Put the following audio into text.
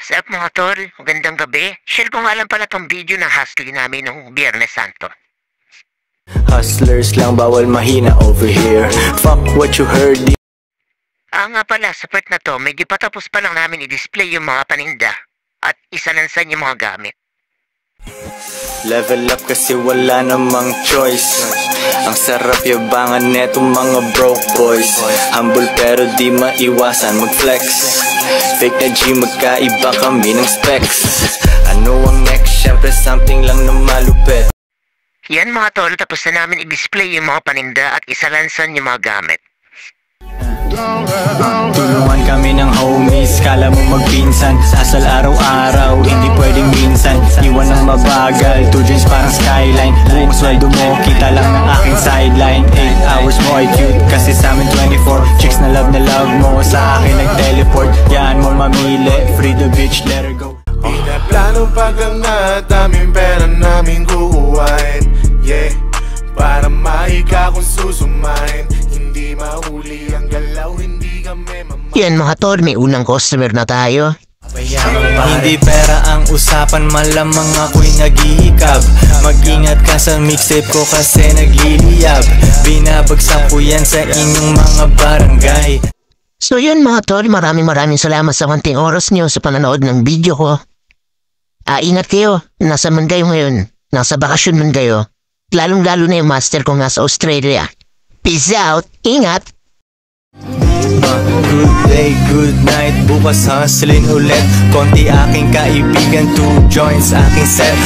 Sup mga tol, magandang gabi. Share ko nga lang pala tong video ng hustle namin nung Biyernes Santo. Hustlers lang, bawal mahina over here. Fuck what you heard. Nga pala, sa part na to, medyo patapos pa lang namin i-display yung mga paninda at isanansan yung mga gamit. Level up kasi wala namang choice. Ang sarap yabangan netong mga broke boys. Humble pero di maiwasan mag-flex. Fake na G, magkaiba kami ng specs. Ano ang next? Syempre something lang na malupit. Yan mga tol, tapos na namin i-display yung mga paninda at isalansan yung mga gamit. Tulungan kami ng homies, kala mo magpinsan. Asal araw-araw, hindi pwedeng minsan. Iwan ng mabagal, 2 dreams parang skyline. Buong sweldo mo, kita lang ng aking sideline. 8 hours mo ay cute, kasi sa amin 24. Chicks na love mo, sa akin nag-teleport. Yan mo mamili, free the bitch, let her go. Pinaplano pag-angat, aming pera namin kukuhain. Yeah, para maika kung susumain. Hindi mahuli ang galaw, hindi kami Yan mga tol, may unang customer na tayo. Hindi pera ang usapan, malamang ako'y naghihikab. Mag-ingat ka sa mixtape ko kasi nagliliyab. Binabagsak ko yan sa inyong mga barangay. So yun mga tol, maraming salamat sa konting oras nyo sa panonood ng video ko. Ingat kayo, nasa man kayo ngayon, nasa bakasyon man kayo. Lalong-lalo na yung master ko nga sa Australia. Peace out, ingat! Good day, good night, bukas hustling ulit. Konti aking kaibigan, 2 joints aking set.